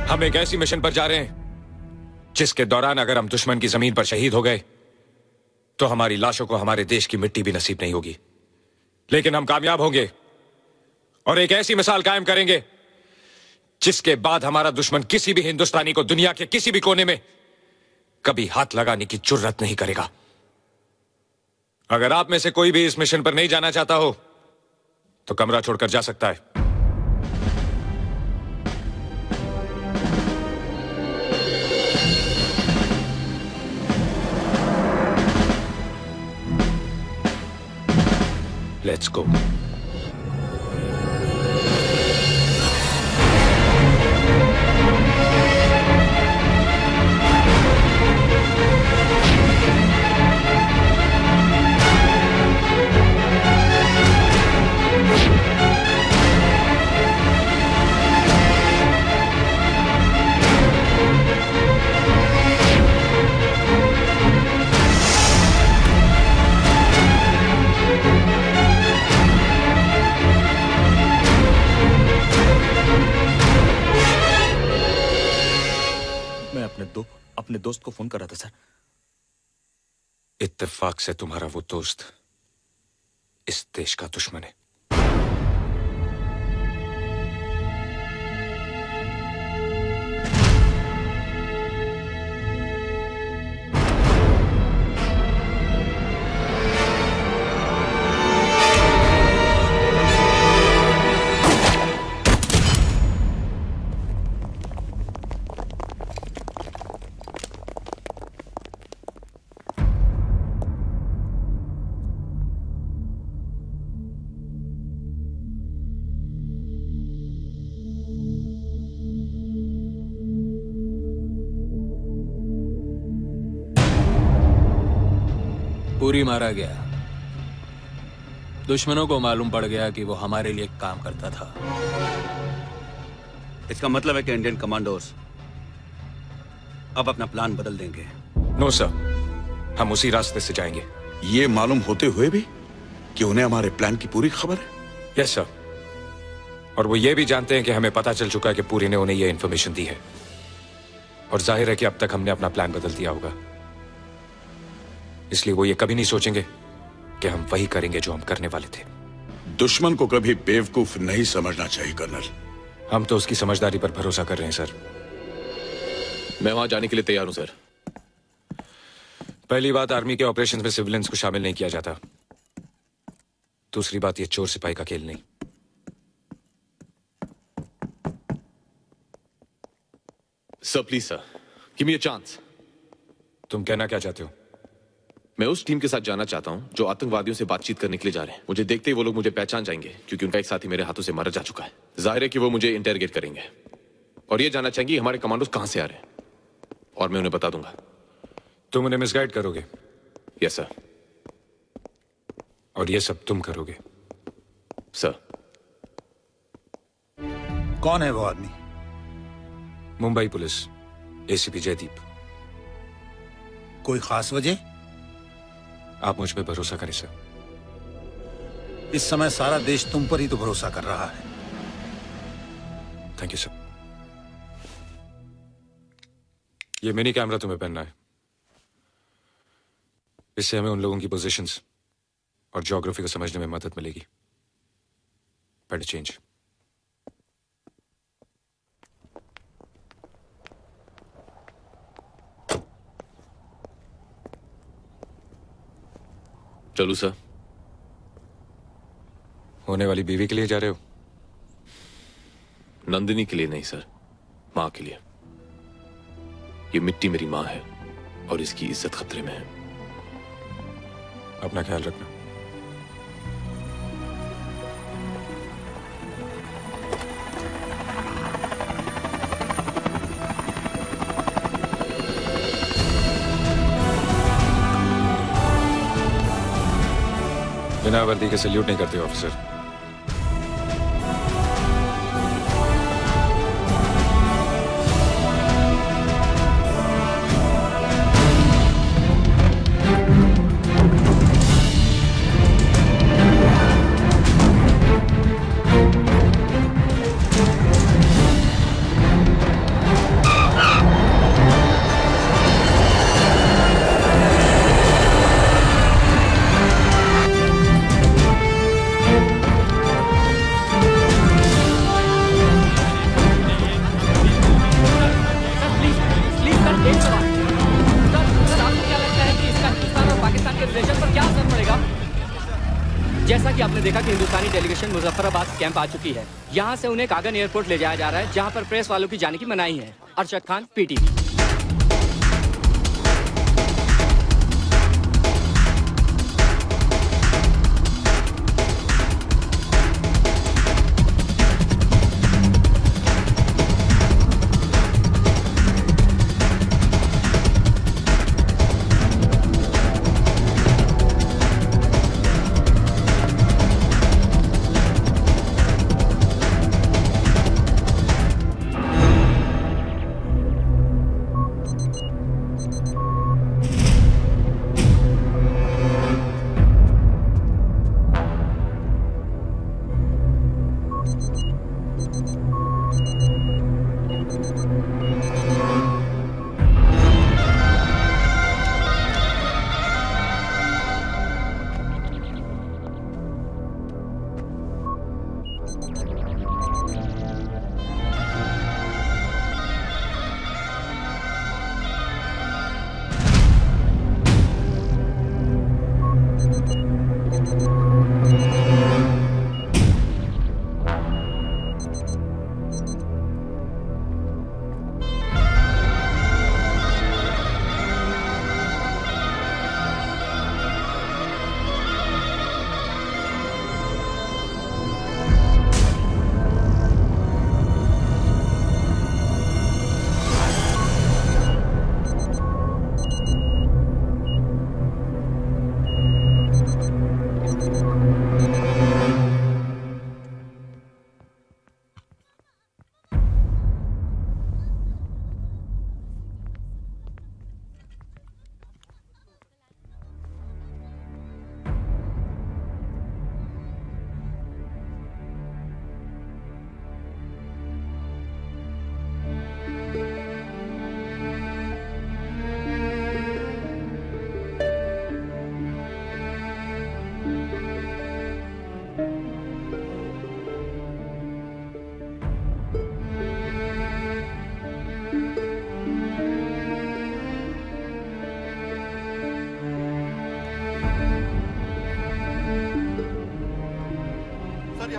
हम एक ऐसी मिशन पर जा रहे हैं जिसके दौरान अगर हम दुश्मन की जमीन पर शहीद हो गए तो हमारी लाशों को हमारे देश की मिट्टी भी नसीब नहीं होगी। लेकिन हम कामयाब होंगे और एक ऐसी मिसाल कायम करेंगे जिसके बाद हमारा दुश्मन किसी भी हिंदुस्तानी को दुनिया के किसी भी कोने में कभी हाथ लगाने की जुर्रत नहीं करेगा। अगर आप में से कोई भी इस मिशन पर नहीं जाना चाहता हो तो कमरा छोड़कर जा सकता है। Let's go. अपने दोस्त को फोन कर रहा था सर। इत्तेफाक से तुम्हारा वो दोस्त इस देश का दुश्मन है। पूरी मारा गया। दुश्मनों को मालूम पड़ गया कि वो हमारे लिए काम करता था। इसका मतलब है कि इंडियन कमांडोज अब अपना प्लान बदल देंगे। नो सर, हम उसी रास्ते से जाएंगे। ये मालूम होते हुए भी कि उन्हें हमारे प्लान की पूरी खबर है? यस सर, और वो ये भी जानते हैं कि हमें पता चल चुका है कि पूरी ने उन्हें ये इन्फॉर्मेशन दी है। और जाहिर है कि अब तक हमने अपना प्लान बदल दिया होगा, इसलिए वो ये कभी नहीं सोचेंगे कि हम वही करेंगे जो हम करने वाले थे। दुश्मन को कभी बेवकूफ नहीं समझना चाहिए कर्नल। हम तो उसकी समझदारी पर भरोसा कर रहे हैं सर। मैं वहां जाने के लिए तैयार हूं सर। पहली बात, आर्मी के ऑपरेशंस में सिविलियंस को शामिल नहीं किया जाता। दूसरी बात, ये चोर सिपाही का खेल नहीं। Sir please sir, give me a chance. तुम कहना क्या चाहते हो? मैं उस टीम के साथ जाना चाहता हूं जो आतंकवादियों से बातचीत करने के लिए जा रहे हैं। मुझे देखते ही वो लोग मुझे पहचान जाएंगे क्योंकि उनका एक साथी मेरे हाथों से मारा जा चुका है। जाहिर है कि वो मुझे इंटरोगेट करेंगे और ये जानना चाहेंगे हमारे कमांडोज कहां से आ रहे हैं, और मैं उन्हें बता दूंगा। तुम उन्हें मिसगाइड करोगे? Yes sir. और ये सब तुम करोगे? सर। कौन है वो आदमी? Mumbai police, ACP Jaydeep. कोई खास वजह? आप मुझ पे भरोसा करें सर। इस समय सारा देश तुम पर ही तो भरोसा कर रहा है। Thank you sir. ये मिनी कैमरा तुम्हें पहनना है। इससे हमें उन लोगों की पोजीशंस और ज्योग्राफी को समझने में मदद मिलेगी। Better change. चलू सर। होने वाली बीवी के लिए जा रहे हो? नंदिनी के लिए नहीं सर, मां के लिए। ये मिट्टी मेरी मां है और इसकी इज्जत खतरे में है। अपना ख्याल रखना। बिना वर्दी के सल्यूट नहीं करते ऑफिसर। हमने देखा कि हिंदुस्तानी डेलीगेशन मुजफ्फराबाद कैंप आ चुकी है। यहाँ से उन्हें कागन एयरपोर्ट ले जाया जा रहा है, जहाँ पर प्रेस वालों की जाने की मनाही है। अरशद खान, पीटीवी।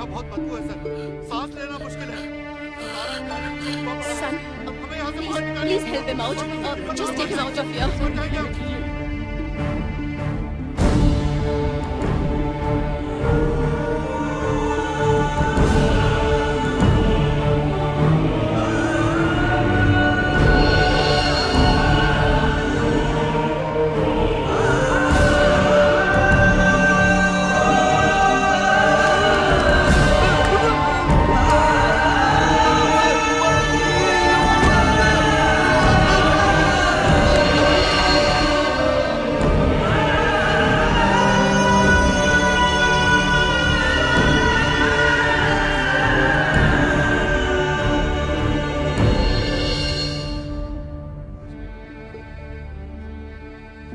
बहुत बदबू है सर, सांस लेना मुश्किल है। Son, please help him out. Just take him out of here.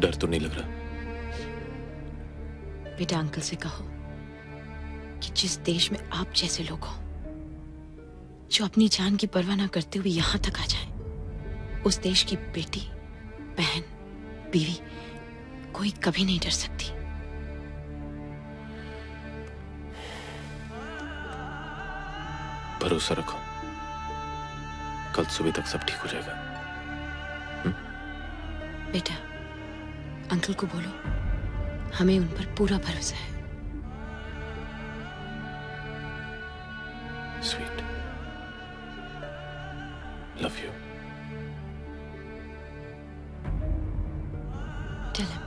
डर तो नहीं लग रहा? बेटा अंकल से कहो कि जिस देश में आप जैसे लोग हो जो अपनी जान की परवाह ना करते हुए यहां तक आ जाए, उस देश की बेटी, बहन, बीवी कोई कभी नहीं डर सकती। भरोसा रखो, कल सुबह तक सब ठीक हो जाएगा। बेटा अंकल को बोलो हमें उन पर पूरा भरोसा है। Sweet, love you. Tell him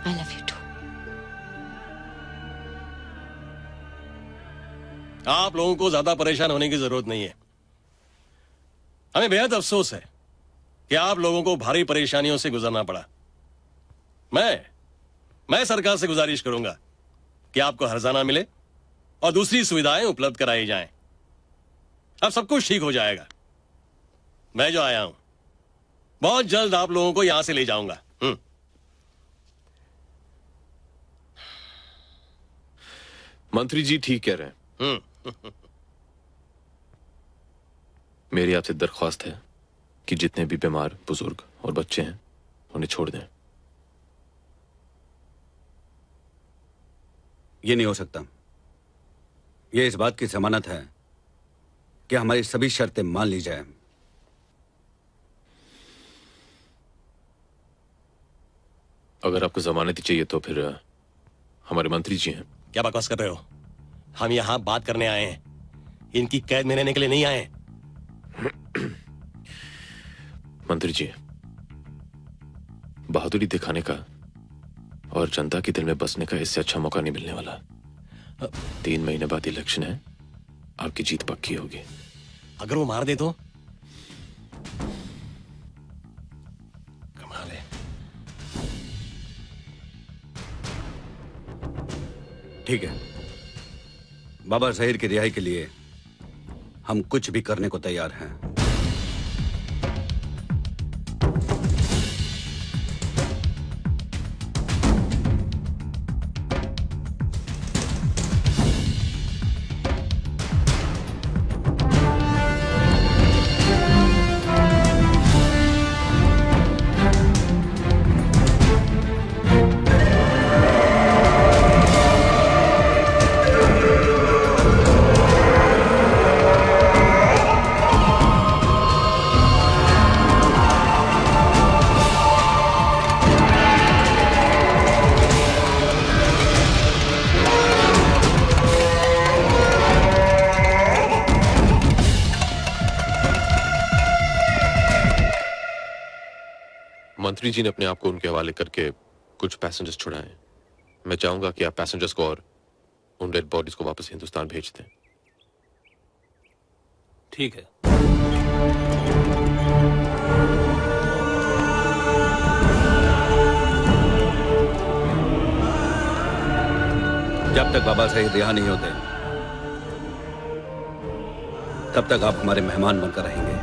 I love you too. आप लोगों को ज्यादा परेशान होने की जरूरत नहीं है। हमें बेहद अफसोस है कि आप लोगों को भारी परेशानियों से गुजरना पड़ा। मैं सरकार से गुजारिश करूंगा कि आपको हर्जाना मिले और दूसरी सुविधाएं उपलब्ध कराई जाएं। अब सब कुछ ठीक हो जाएगा। मैं जो आया हूं बहुत जल्द आप लोगों को यहां से ले जाऊंगा। मंत्री जी ठीक कह रहे हैं। मेरी आपसे दरख्वास्त है कि जितने भी बीमार, बुजुर्ग और बच्चे हैं उन्हें छोड़ दें। ये नहीं हो सकता। ये इस बात की जमानत है कि हमारी सभी शर्तें मान ली जाए। अगर आपको जमानत ही चाहिए तो फिर हमारे मंत्री जी हैं। क्या बकवास कर रहे हो? हम यहां बात करने आए हैं, इनकी कैद में रहने के लिए नहीं आए। मंत्री जी, बहादुरी दिखाने का और जनता के दिल में बसने का इससे अच्छा मौका नहीं मिलने वाला। 3 महीने बाद इलेक्शन है, आपकी जीत पक्की होगी। अगर वो मार दे तो? कमाल है। ठीक है, बाबा ज़हीर की रिहाई के लिए हम कुछ भी करने को तैयार हैं। मंत्री जी ने अपने आप को उनके हवाले करके कुछ पैसेंजर्स छुड़ाए। मैं चाहूंगा कि आप पैसेंजर्स को और उन डेड बॉडीज को वापस हिंदुस्तान भेज दें। ठीक है। जब तक बाबा ज़हीर रिहा नहीं होते तब तक आप हमारे मेहमान बनकर रहेंगे।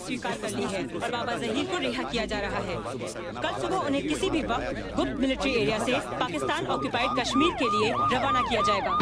स्वीकार कर ली है और बाबा ज़हीर को रिहा किया जा रहा है। कल सुबह उन्हें किसी भी वक्त गुप्त मिलिट्री एरिया से पाकिस्तान ऑक्युपाइड कश्मीर के लिए रवाना किया जाएगा।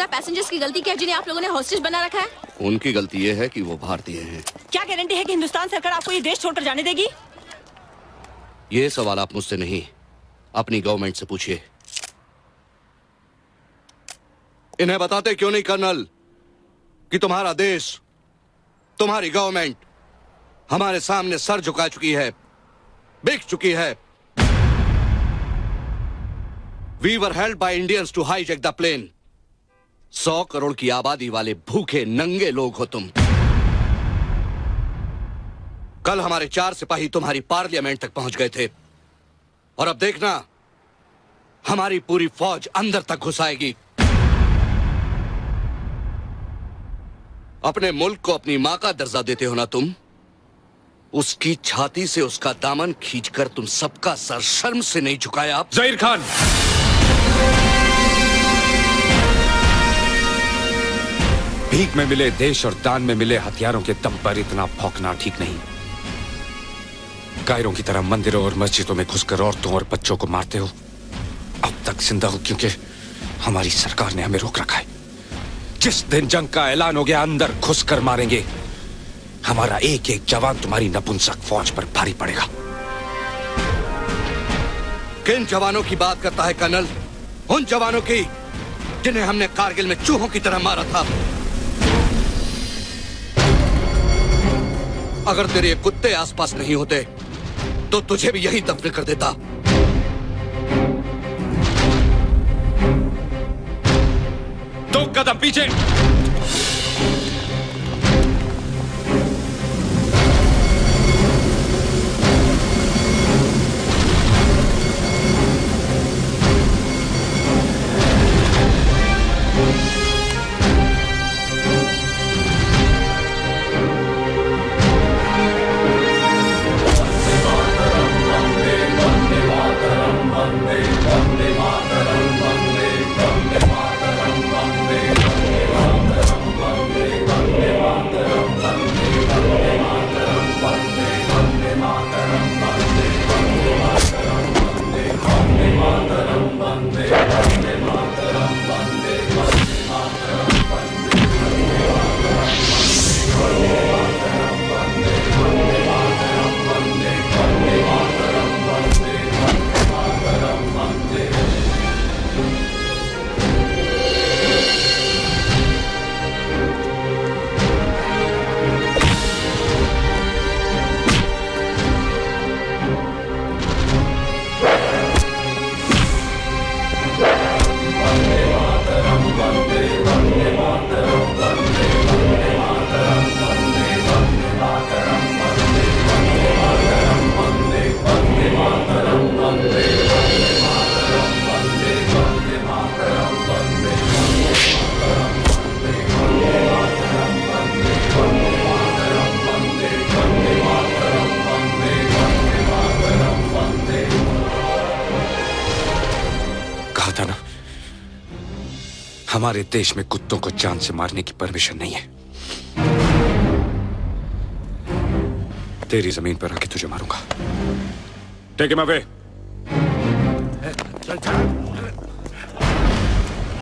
पैसेंजर्स की गलती क्या है जिन्हें आप लोगों ने हॉस्टेज बना रखा है? उनकी गलती ये है कि वो भारतीय हैं। क्या गारंटी है कि हिंदुस्तान सरकार आपको ये देश छोड़कर जाने देगी? ये सवाल आप मुझसे नहीं, अपनी गवर्नमेंट से पूछिए। इन्हें बताते क्यों नहीं कर्नल कि तुम्हारा देश, तुम्हारी गवर्नमेंट हमारे सामने सर झुका चुकी है, बिक चुकी है। We were held by Indians to hijack the plane. 100 crore की आबादी वाले भूखे नंगे लोग हो तुम। कल हमारे 4 सिपाही तुम्हारी पार्लियामेंट तक पहुंच गए थे और अब देखना हमारी पूरी फौज अंदर तक घुस आएगी। अपने मुल्क को अपनी मां का दर्जा देते हो ना तुम, उसकी छाती से उसका दामन खींचकर तुम सबका सर शर्म से नहीं झुकाया। ज़हीर खान, भीख में मिले देश और दान में मिले हथियारों के दम पर इतना भौंकना ठीक नहीं। कायरों की तरह मंदिरों और मस्जिदों में घुसकर औरतों और बच्चों को मारते हो। अब तक जिंदा हो क्योंकि हमारी सरकार ने हमें रोक रखा है। जिस दिन जंग का ऐलान हो गया अंदर घुसकर मारेंगे। हमारा एक एक जवान तुम्हारी नपुंसक फौज पर भारी पड़ेगा। किन जवानों की बात करता है कर्नल? उन जवानों की जिन्हें हमने कारगिल में चूहों की तरह मारा था। अगर तेरे ये कुत्ते आसपास नहीं होते तो तुझे भी यही दफन कर देता। दो कदम पीछे। हमारे देश में कुत्तों को जान से मारने की परमिशन नहीं है। तेरी जमीन पर आके तुझे मारूंगा। Take him away.